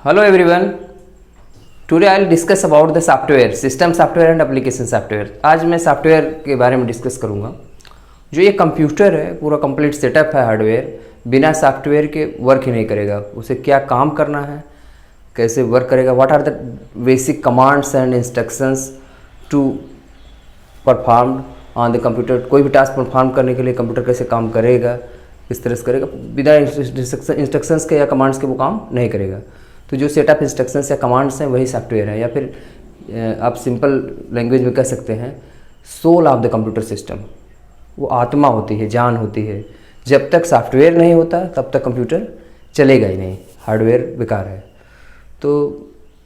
Hello everyone. Today I'll discuss about the software, system software and application software. आज मैं software के बारे में डिस्कस करूँगा। जो ये कंप्यूटर है पूरा कंप्लीट सेटअप है हार्डवेयर, बिना सॉफ्टवेयर के वर्क ही नहीं करेगा। उसे क्या काम करना है, कैसे वर्क करेगा, what are the basic commands and instructions to perform on the computer. कोई भी टास्क परफॉर्म करने के लिए कंप्यूटर कैसे काम करेगा, किस तरह से करेगा, बिना इंस्ट्रक्शंस के या कमांड्स के वो काम नहीं करेगा। तो जो सेटअप इंस्ट्रक्शंस या कमांड्स हैं वही सॉफ्टवेयर है, या फिर आप सिंपल लैंग्वेज में कह सकते हैं soul of the computer system. वो आत्मा होती है, जान होती है। जब तक सॉफ्टवेयर नहीं होता तब तक कंप्यूटर चलेगा ही नहीं, हार्डवेयर बेकार है। तो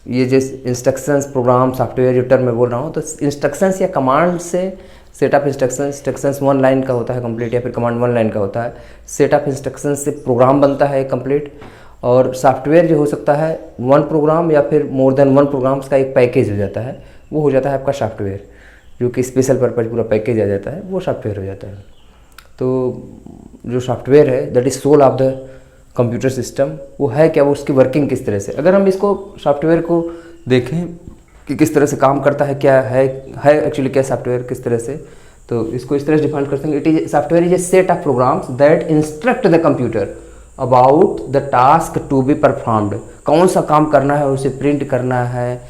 ये जैसे इंस्ट्रक्शंस, प्रोग्राम, सॉफ्टवेयर जो टर्म मैं बोल रहा हूँ, तो इंस्ट्रक्शंस या कमांड से सेटअप इंस्ट्रक्शंस 1 लाइन का होता है कंप्लीट, या फिर कमांड 1 लाइन का होता है। सेटअप इंस्ट्रक्शंस से प्रोग्राम बनता है कंप्लीट। और सॉफ्टवेयर जो हो सकता है 1 प्रोग्राम या फिर मोर देन 1 प्रोग्राम्स का एक पैकेज हो जाता है, वो हो जाता है आपका सॉफ्टवेयर। जो कि स्पेशल पर्पज पूरा पैकेज आ जाता है, वो सॉफ्टवेयर हो जाता है। तो जो सॉफ्टवेयर है that is soul of the computer system, वो है क्या, वो उसकी वर्किंग किस तरह से। अगर हम इसको सॉफ्टवेयर को देखें कि किस तरह से काम करता है, क्या है एक्चुअली क्या सॉफ्टवेयर किस तरह से, तो इसको इस तरह से डिफाइन कर सकते हैं। It is software is a set of programs that instruct the computer about the task to be performed. कौन सा काम करना है, उसे प्रिंट करना है,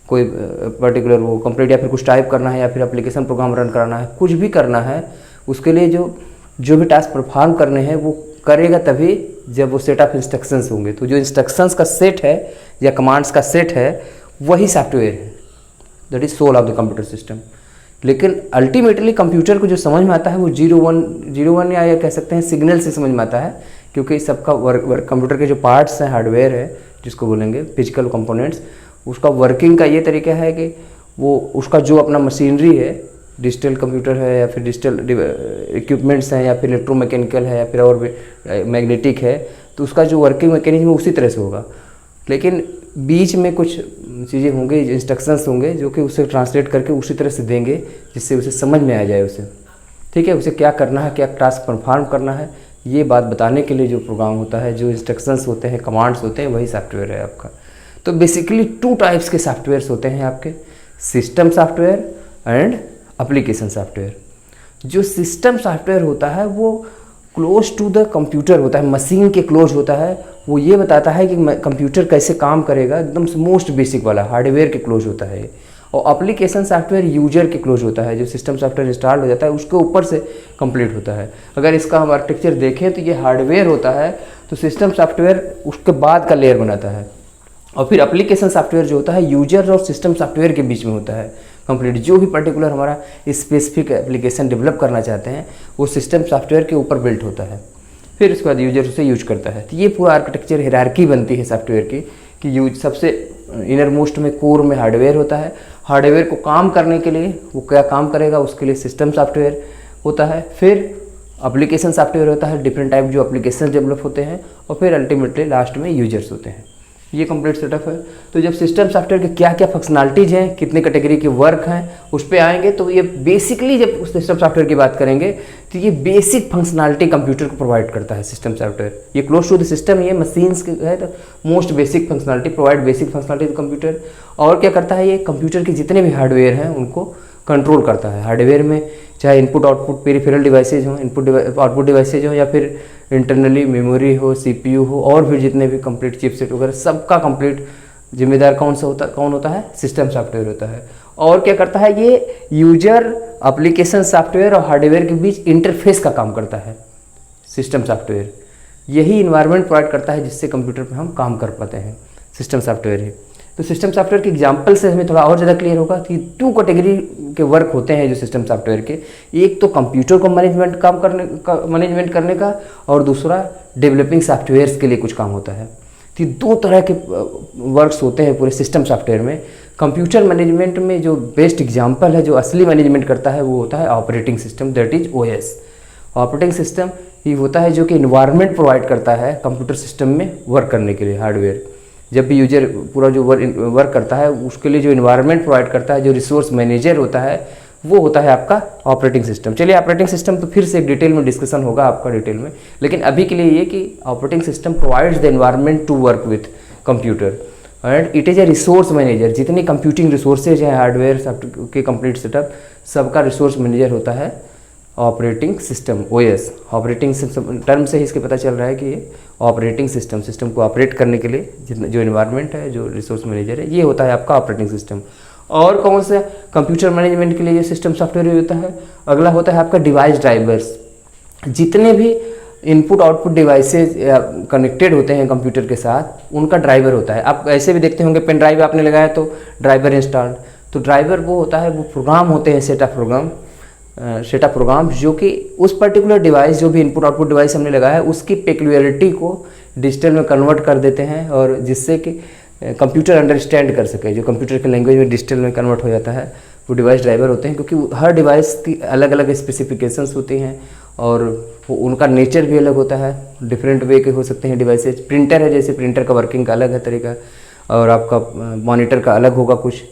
कोई पर्टिकुलर वो कंप्लीट, या फिर कुछ टाइप करना है, या फिर एप्लीकेशन प्रोग्राम रन करना है, कुछ भी करना है, उसके लिए जो भी टास्क परफॉर्म करने हैं वो करेगा तभी जब वो सेट ऑफ इंस्ट्रक्शंस होंगे। तो जो इंस्ट्रक्शंस का सेट है या कमांड्स का सेट है वही सॉफ्टवेयर है, that is soul of the computer system. लेकिन अल्टीमेटली कंप्यूटर को जो समझ में आता है वो 0 1 या कह सकते हैं सिग्नल से समझ में आता है, क्योंकि सबका वर्क कंप्यूटर के जो पार्ट्स हैं, हार्डवेयर है जिसको बोलेंगे फिजिकल कंपोनेंट्स, उसका वर्किंग का ये तरीका है कि वो उसका जो अपना मशीनरी है, डिजिटल कंप्यूटर है या फिर डिजिटल इक्विपमेंट्स हैं या फिर इलेक्ट्रोमैकेनिकल है या फिर और भी मैग्नेटिक है, तो उसका जो वर्किंग मैकेनिज्म उसी तरह से होगा। लेकिन बीच में कुछ चीज़ें होंगी, इंस्ट्रक्शंस होंगे जो कि उसे ट्रांसलेट करके उसी तरह से देंगे जिससे उसे समझ में आ जाए उसे, ठीक है, उसे क्या करना है, क्या टास्क परफॉर्म करना है, ये बात बताने के लिए जो प्रोग्राम होता है, जो इंस्ट्रक्शंस होते हैं, कमांड्स होते हैं, वही सॉफ्टवेयर है आपका। तो बेसिकली 2 टाइप्स के सॉफ्टवेयर्स होते हैं आपके, system software and application software. जो सिस्टम सॉफ्टवेयर होता है वो क्लोज टू द कंप्यूटर होता है, मशीन के क्लोज होता है। वो ये बताता है कि कंप्यूटर कैसे काम करेगा, एकदम से मोस्ट बेसिक वाला हार्डवेयर के क्लोज होता है। और एप्लीकेशन सॉफ्टवेयर यूजर के क्लोज होता है, जो सिस्टम सॉफ्टवेयर इंस्टॉल हो जाता है उसके ऊपर से कंप्लीट होता है। अगर इसका हम आर्किटेक्चर देखें तो ये हार्डवेयर होता है, तो सिस्टम सॉफ्टवेयर उसके बाद का लेयर बनाता है। और फिर एप्लीकेशन सॉफ्टवेयर जो होता है यूजर और सिस्टम सॉफ्टवेयर के बीच में होता है कंप्लीट। जो भी पर्टिकुलर हमारा स्पेसिफिक एप्लीकेशन डेवलप करना चाहते हैं वो सिस्टम सॉफ्टवेयर के ऊपर बिल्ट होता है, फिर उसके बाद यूजर उसे यूज करता है। तो ये पूरा आर्किटेक्चर हायरार्की बनती है सॉफ्टवेयर की कि यूज सबसे इनर मोस्ट में कोर में हार्डवेयर होता है। हार्डवेयर को काम करने के लिए वो क्या काम करेगा उसके लिए सिस्टम सॉफ्टवेयर होता है, फिर एप्लीकेशन सॉफ्टवेयर होता है, डिफरेंट टाइप जो एप्लीकेशन डेवलप होते हैं, और फिर अल्टीमेटली लास्ट में यूजर्स होते हैं। ये कंप्लीट सेटअप है। तो जब सिस्टम सॉफ्टवेयर के क्या क्या फंक्शनलिटीज़ हैं, कितने कैटेगरी के वर्क हैं, उस पर आएंगे। तो ये बेसिकली जब सिस्टम सॉफ्टवेयर की बात करेंगे तो ये बेसिक फंक्शनलिटी कंप्यूटर को प्रोवाइड करता है सिस्टम सॉफ्टवेयर। ये क्लोज टू द सिस्टम, ये मशीन्स है, तो most basic functionality provide basic functionality computer. और क्या करता है, ये कंप्यूटर के जितने भी हार्डवेयर हैं उनको कंट्रोल करता है। हार्डवेयर में चाहे इनपुट आउटपुट पेरिफेरल डिवाइसेज हों, इनपुट आउटपुट डिवाइसेज हों, या फिर इंटरनली मेमोरी हो, सीपीयू हो, और फिर जितने भी कंप्लीट चिपसेट वगैरह सबका कंप्लीट जिम्मेदार कौन होता है, सिस्टम सॉफ्टवेयर होता है। और क्या करता है, ये यूजर, एप्लीकेशन सॉफ्टवेयर और हार्डवेयर के बीच इंटरफेस का काम करता है सिस्टम सॉफ्टवेयर। यही इन्वायरमेंट प्रोवाइड करता है जिससे कंप्यूटर पर हम काम कर पाते हैं, सिस्टम सॉफ्टवेयर ही। तो सिस्टम सॉफ्टवेयर के एग्जाम्पल से हमें थोड़ा और ज़्यादा क्लियर होगा कि 2 कैटेगरी के वर्क होते हैं जो सिस्टम सॉफ्टवेयर के। एक तो कंप्यूटर को मैनेजमेंट करने का, और दूसरा डेवलपिंग सॉफ्टवेयर्स के लिए कुछ काम होता है। तो 2 तरह के वर्क्स होते हैं पूरे सिस्टम सॉफ्टवेयर में। कंप्यूटर मैनेजमेंट में जो बेस्ट एग्जाम्पल है, जो असली मैनेजमेंट करता है, वो होता है operating system, that is OS। Operating system ही होता है जो कि इन्वायरमेंट प्रोवाइड करता है कंप्यूटर सिस्टम में वर्क करने के लिए। हार्डवेयर जब भी यूजर पूरा जो वर्क करता है उसके लिए जो इन्वायरमेंट प्रोवाइड करता है, जो रिसोर्स मैनेजर होता है, वो होता है आपका ऑपरेटिंग सिस्टम। चलिए ऑपरेटिंग सिस्टम तो फिर से एक डिटेल में डिस्कशन होगा आपका डिटेल में, लेकिन अभी के लिए ये कि operating system provides the environment to work with computer. And it is a resource manager. जितनी कंप्यूटिंग रिसोर्सेज हैं हार्डवेयर सॉफ्टवेयर के कंप्लीट सेटअप, सबका रिसोर्स मैनेजर होता है operating system, OS. Operating system term से ही इसके पता चल रहा है कि ये ऑपरेटिंग सिस्टम, सिस्टम को ऑपरेट करने के लिए जितना जो इन्वायरमेंट है, जो रिसोर्स मैनेजर है, ये होता है आपका ऑपरेटिंग सिस्टम। और कौन सा कंप्यूटर मैनेजमेंट के लिए जो सिस्टम सॉफ्टवेयर होता है, अगला होता है आपका डिवाइस ड्राइवर्स। जितने भी इनपुट आउटपुट डिवाइसेज कनेक्टेड होते हैं कंप्यूटर के साथ, उनका ड्राइवर होता है। आप ऐसे भी देखते होंगे पेन ड्राइव आपने लगाया तो ड्राइवर इंस्टॉल्ड, तो ड्राइवर वो होता है, वो प्रोग्राम होते हैं, सेट ऑफ प्रोग्राम जो कि उस पर्टिकुलर डिवाइस, जो भी इनपुट आउटपुट डिवाइस हमने लगाया है, उसकी पेक्युलरिटी को डिजिटल में कन्वर्ट कर देते हैं, और जिससे कि कंप्यूटर अंडरस्टैंड कर सके। जो कंप्यूटर के लैंग्वेज में डिजिटल में कन्वर्ट हो जाता है, वो डिवाइस ड्राइवर होते हैं। क्योंकि हर डिवाइस की अलग अलग स्पेसिफिकेशंस होती हैं और उनका नेचर भी अलग होता है, डिफरेंट वे के हो सकते हैं डिवाइसेज। प्रिंटर है, जैसे प्रिंटर का वर्किंग का अलग है तरीका, और आपका मॉनिटर का अलग होगा कुछ,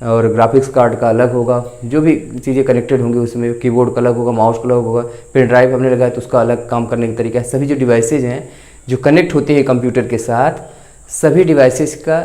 और ग्राफिक्स कार्ड का अलग होगा, जो भी चीज़ें कनेक्टेड होंगी उसमें, कीबोर्ड का अलग होगा, माउस का अलग होगा, पेन ड्राइव हमने लगाया तो उसका अलग काम करने का तरीका है। सभी जो डिवाइसेज हैं जो कनेक्ट होते हैं कंप्यूटर के साथ, सभी डिवाइसेस का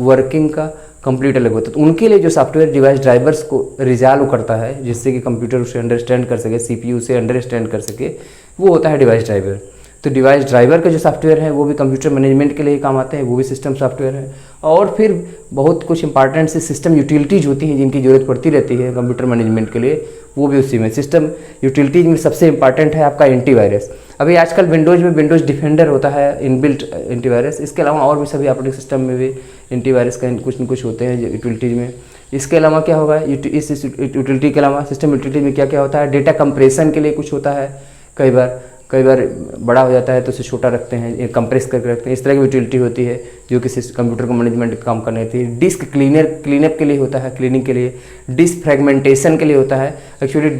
वर्किंग का कंप्लीट अलग होता है। तो उनके लिए जो सॉफ्टवेयर डिवाइस ड्राइवर्स को रिजॉल्व करता है, जिससे कि कंप्यूटर उसे अंडरस्टैंड कर सके, सीपीयू उसे अंडरस्टैंड कर सके, वो होता है डिवाइस ड्राइवर। तो डिवाइस ड्राइवर के जो सॉफ्टवेयर हैं वो भी कंप्यूटर मैनेजमेंट के लिए ही काम आते हैं, वो भी सिस्टम सॉफ्टवेयर है। और फिर बहुत कुछ इंपॉर्टेंट से सिस्टम यूटिलिटीज़ होती हैं जिनकी ज़रूरत पड़ती रहती है कंप्यूटर मैनेजमेंट के लिए, वो भी उसी में। सिस्टम यूटिलिटीज़ में सबसे इंपॉर्टेंट है आपका एंटीवायरस। अभी आजकल विंडोज़ में विंडोज़ डिफेंडर होता है, इनबिल्ट एंटीवायरस। इसके अलावा और भी सभी ऑपरेटिंग सिस्टम में भी एंटीवायरस का कुछ न कुछ होते हैं यूटिलिटीज़ में। इसके अलावा क्या होगा, इस यूटिलिटी के अलावा सिस्टम यूटिलिटी में क्या क्या होता है, डेटा कंप्रेशन के लिए कुछ होता है। कई बार बड़ा हो जाता है तो उसे छोटा रखते हैं, कंप्रेस करके रखते हैं, इस तरह की यूटिलिटी होती है जो कि कंप्यूटर को मैनेजमेंट काम करने होती है। डिस्क क्लीनअप के लिए होता है, क्लीनिंग के लिए। डिस्क फ्रेगमेंटेशन के लिए होता है। एक्चुअली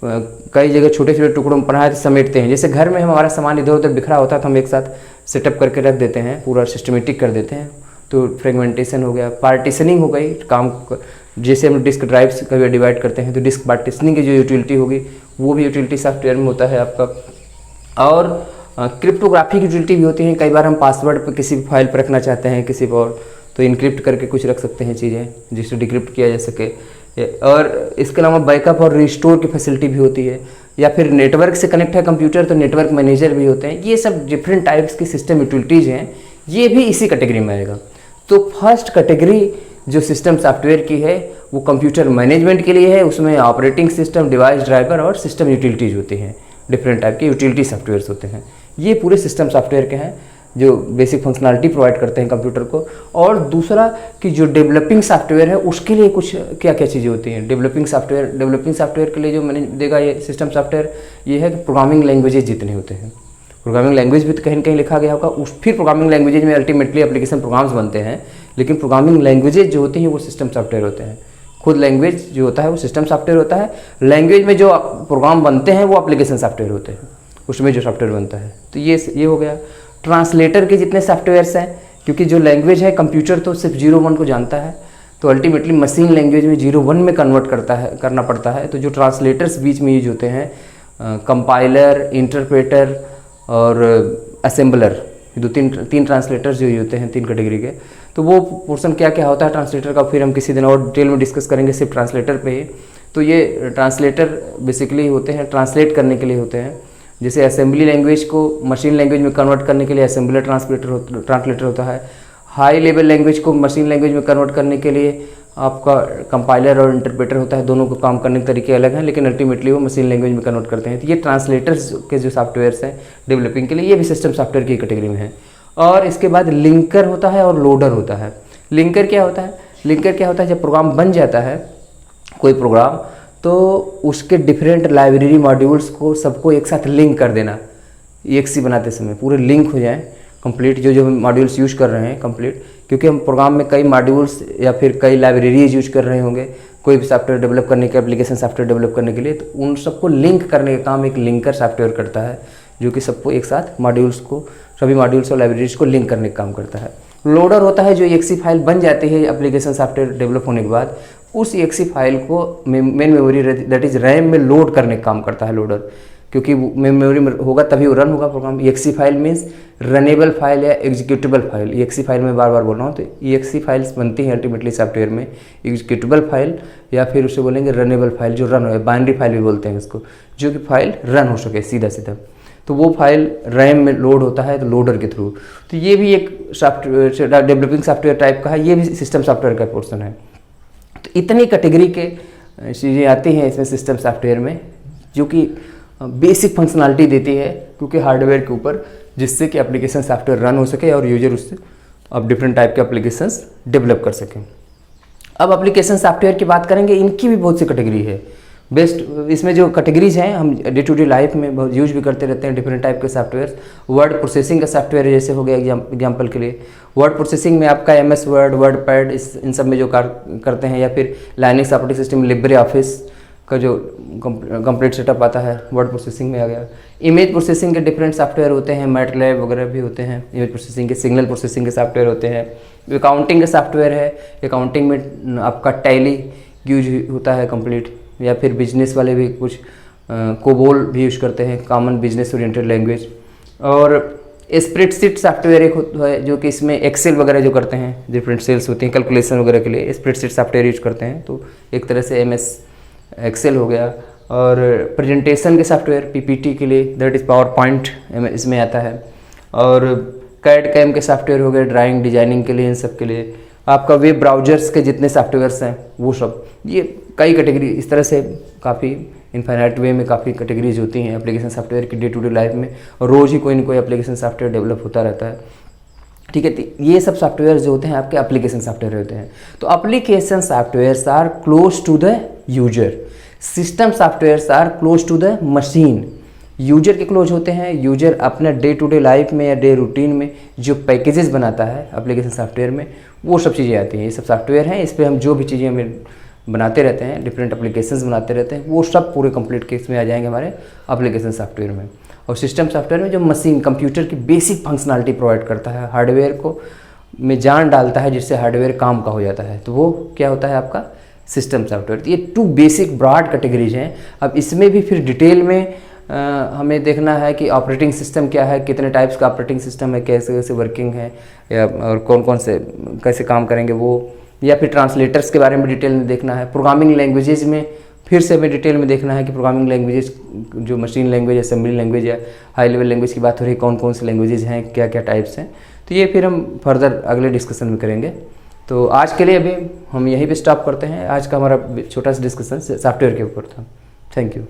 कई जगह छोटे छोटे टुकड़ों में पढ़ाए समेटते हैं, जैसे घर में हमारा सामान इधर उधर बिखरा होता है तो हम एक साथ सेटअप करके रख देते हैं, पूरा सिस्टमेटिक कर देते हैं, तो फ्रेगमेंटेशन हो गया। पार्टीशनिंग हो गई काम, जैसे हम डिस्क ड्राइव्स कभी डिवाइड करते हैं तो डिस्क पार्टीशनिंग की जो यूटिलिटी होगी वो भी यूटिलिटी सॉफ्टवेयर में होता है आपका। और क्रिप्टोग्राफी की यूटिलिटी भी होती है। कई बार हम पासवर्ड पर किसी फाइल पर रखना चाहते हैं किसी पर, तो इनक्रिप्ट करके कुछ रख सकते हैं चीज़ें जिससे डिक्रिप्ट किया जा सके। और इसके अलावा बैकअप और रिस्टोर की फैसिलिटी भी होती है। या फिर नेटवर्क से कनेक्ट है कंप्यूटर तो नेटवर्क मैनेजर भी होते हैं। ये सब डिफरेंट टाइप्स की सिस्टम यूटिलिटीज़ हैं, ये भी इसी कैटेगरी में आएगा। तो फर्स्ट कैटेगरी जो सिस्टम सॉफ्टवेयर की है वो कंप्यूटर मैनेजमेंट के लिए है। उसमें ऑपरेटिंग सिस्टम, डिवाइस ड्राइवर और सिस्टम यूटिलिटीज़ होती हैं, डिफरेंट टाइप के यूटिलिटी सॉफ्टवेयर्स होते हैं। ये पूरे सिस्टम सॉफ्टवेयर के हैं जो बेसिक फंक्शनलिटी प्रोवाइड करते हैं कंप्यूटर को। और दूसरा कि जो डेवलपिंग सॉफ्टवेयर है उसके लिए कुछ क्या क्या चीज़ें होती हैं। डेवलपिंग सॉफ्टवेयर के लिए जो मैंने देगा ये सिस्टम सॉफ्टवेयर, ये है कि प्रोग्रामिंग लैंग्वेजेज जितने होते हैं, प्रोग्रामिंग लैंग्वेज भी तो कहीं न कहीं लिखा गया होगा, फिर प्रोग्रामिंग लैंग्वेजेज में अल्टीमेटली एप्लीकेशन प्रोग्राम्स बनते हैं, लेकिन प्रोग्रामिंग लैंग्वेजेज जो होती हैं वो सिस्टम सॉफ्टवेयर होते हैं। खुद लैंग्वेज जो होता है वो सिस्टम सॉफ्टवेयर होता है, लैंग्वेज में जो प्रोग्राम बनते हैं वो एप्लीकेशन सॉफ्टवेयर होते हैं, उसमें जो सॉफ्टवेयर बनता है। तो ये हो गया। ट्रांसलेटर के जितने सॉफ्टवेयर्स हैं, क्योंकि जो लैंग्वेज है कंप्यूटर तो सिर्फ 0-1 को जानता है, तो अल्टीमेटली मशीन लैंग्वेज में 0-1 में कन्वर्ट करना पड़ता है। तो जो ट्रांसलेटर्स बीच में यूज होते हैं, कंपाइलर, इंटरप्रेटर और असेंबलर, तीन ट्रांसलेटर्स जो होते हैं 3 कैटेगरी के। तो वो पोर्शन क्या क्या होता है ट्रांसलेटर का, फिर हम किसी दिन और डिटेल में डिस्कस करेंगे सिर्फ ट्रांसलेटर पे ही। तो ये ट्रांसलेटर बेसिकली होते हैं, ट्रांसलेट करने के लिए होते हैं। जैसे असेंबली लैंग्वेज को मशीन लैंग्वेज में कन्वर्ट करने के लिए असेंबलर ट्रांसलेटर होता है। हाई लेवल लैंग्वेज को मशीन लैंग्वेज में कन्वर्ट करने के लिए आपका कंपाइलर और इंटरप्रेटर होता है। दोनों को काम करने के तरीके अलग हैं, लेकिन अल्टीमेटली वो मशीन लैंग्वेज में कन्वर्ट करते हैं। तो ये ट्रांसलेटर्स के जो सॉफ्टवेयर्स हैं डेवलपिंग के लिए, ये भी सिस्टम सॉफ्टवेयर की कैटेगरी में है। और इसके बाद लिंकर होता है और लोडर होता है। लिंकर क्या होता है, जब प्रोग्राम बन जाता है कोई प्रोग्राम, तो उसके डिफरेंट लाइब्रेरी मॉड्यूल्स को सबको एक साथ लिंक कर देना। EXE बनाते समय पूरे लिंक हो जाएं कंप्लीट, जो मॉड्यूल्स यूज कर रहे हैं कंप्लीट, क्योंकि हम प्रोग्राम में कई मॉड्यूल्स या फिर कई लाइब्रेरीज यूज कर रहे होंगे कोई भी सॉफ्टवेयर डेवलप करने के, एप्लीकेशन सॉफ्टवेयर डेवलप करने के लिए। तो उन सबको लिंक करने का काम एक लिंकर सॉफ्टवेयर करता है, जो कि सबको एक साथ सभी मॉड्यूल्स और लाइब्रेरीज को लिंक करने का काम करता है। लोडर होता है जो EXE फाइल बन जाती है एप्लीकेशन सॉफ्टवेयर डेवलप होने के बाद, उस EXE फाइल को main memory that is RAM में लोड करने का काम करता है लोडर। क्योंकि मेमोरी में होगा तभी वो रन होगा प्रोग्राम। EXE file means runnable file या एग्जीक्यूटेबल फाइल। EXE फाइल में बार बार बोल रहा हूँ, तो EXE फाइल्स बनती हैं अल्टीमेटली सॉफ्टवेयर में, एग्जीक्यूटेबल फाइल या फिर उसे बोलेंगे रनेबल फाइल, जो रन हो, बाइनरी फाइल भी बोलते हैं इसको, जो कि फाइल रन हो सके सीधा सीधा। तो वो फाइल रैम में लोड होता है तो लोडर के थ्रू। तो ये भी एक सॉफ्टवेयर डेवलपिंग सॉफ्टवेयर टाइप का है, ये भी सिस्टम सॉफ्टवेयर का पोर्शन है। तो इतनी कैटेगरी के चीज़ें आती हैं इसमें सिस्टम सॉफ्टवेयर में, जो कि बेसिक फंक्शनलिटी देती है क्योंकि हार्डवेयर के ऊपर, जिससे कि एप्लीकेशन सॉफ्टवेयर रन हो सके और यूजर उससे अब डिफरेंट टाइप के एप्लीकेशंस डेवलप कर सकें। अब एप्लीकेशन सॉफ्टवेयर की बात करेंगे, इनकी भी बहुत सी कैटेगरी है। बेस्ट इसमें जो कैटेगरीज हैं हम डे टू डे लाइफ में बहुत यूज भी करते रहते हैं डिफरेंट टाइप के सॉफ्टवेयर। वर्ड प्रोसेसिंग का सॉफ्टवेयर जैसे हो गया एग्जांपल के लिए, वर्ड प्रोसेसिंग में आपका MS वर्ड, वर्डपैड, इन सब में जो करते हैं, या फिर Linux operating system Libre office का जो कंप्लीट सेटअप आता है वर्ड प्रोसेसिंग में आ गया। इमेज प्रोसेसिंग के डिफरेंट सॉफ्टवेयर होते हैं, मैटलैब वगैरह भी होते हैं इमेज प्रोसेसिंग के। सिग्नल प्रोसेसिंग के सॉफ्टवेयर होते हैं। अकाउंटिंग के सॉफ्टवेयर है, अकाउंटिंग में आपका टैली यूज होता है कंप्लीट, या फिर बिजनेस वाले भी कुछ कोबोल भी यूज करते हैं, कॉमन बिजनेस ओरिएंटेड लैंग्वेज। और स्प्रेडशीट सॉफ्टवेयर एक है जो कि इसमें एक्सेल वगैरह जो करते हैं, डिफरेंट सेल्स होती हैं कैलकुलेशन वगैरह के लिए स्प्रेडशीट सॉफ्टवेयर यूज करते हैं, तो एक तरह से MS एक्सेल हो गया। और प्रेजेंटेशन के सॉफ्टवेयर PPT के लिए, दैट इज़ पावर पॉइंट इसमें आता है। और कैड कैम के सॉफ्टवेयर हो गए ड्राइंग डिजाइनिंग के लिए, इन सब के लिए। आपका वेब ब्राउजर्स के जितने सॉफ्टवेयर्स हैं वो सब, ये कई कैटेगरी इस तरह से काफ़ी इनफाइनाइट वे में काफ़ी कैटेगरीज होती हैं एप्लीकेशन सॉफ्टवेयर की डे टू डे लाइफ में, और रोज़ ही कोई ना कोई एप्लीकेशन सॉफ्टवेयर डेवलप होता रहता है। ठीक है, तो ये सब सॉफ्टवेयर जो होते हैं आपके एप्लीकेशन सॉफ्टवेयर होते हैं। तो application softwares are close to the user, system softwares are close to the machine. User के क्लोज होते हैं, यूजर अपने डे टू डे लाइफ में या डे रूटीन में जो पैकेजेस बनाता है एप्लीकेशन सॉफ्टवेयर में, वो सब चीज़ें आती हैं। ये सब सॉफ्टवेयर हैं, इस पर हम जो भी चीज़ें हमें बनाते रहते हैं, डिफरेंट एप्लीकेशंस बनाते रहते हैं, वो सब पूरे कंप्लीट केस में आ जाएंगे हमारे एप्लीकेशन सॉफ्टवेयर में। और सिस्टम सॉफ्टवेयर में जो मशीन कंप्यूटर की बेसिक फंक्शनलिटी प्रोवाइड करता है, हार्डवेयर को में जान डालता है जिससे हार्डवेयर काम का हो जाता है, तो वो क्या होता है आपका सिस्टम सॉफ्टवेयर। तो ये 2 बेसिक ब्रॉड कैटेगरीज हैं। अब इसमें भी फिर डिटेल में हमें देखना है कि ऑपरेटिंग सिस्टम क्या है, कितने टाइप्स का ऑपरेटिंग सिस्टम है, कैसे कैसे वर्किंग है, या और कौन कौन से कैसे काम करेंगे वो, या फिर ट्रांसलेटर्स के बारे में डिटेल में देखना है। प्रोग्रामिंग लैंग्वेजेस में फिर से हमें डिटेल में देखना है कि प्रोग्रामिंग लैंग्वेजेस जो मशीन लैंग्वेज, असेंबली लैंग्वेज या हाई लेवल लैंग्वेज की बात हो रही है, कौन कौन से लैंग्वेजेस हैं, क्या क्या टाइप्स हैं। तो ये फिर हम फर्दर अगले डिस्कशन में करेंगे। तो आज के लिए अभी हम यहीं पे स्टॉप करते हैं। आज का हमारा छोटा सा डिस्कशन सॉफ्टवेयर के ऊपर था। Thank you.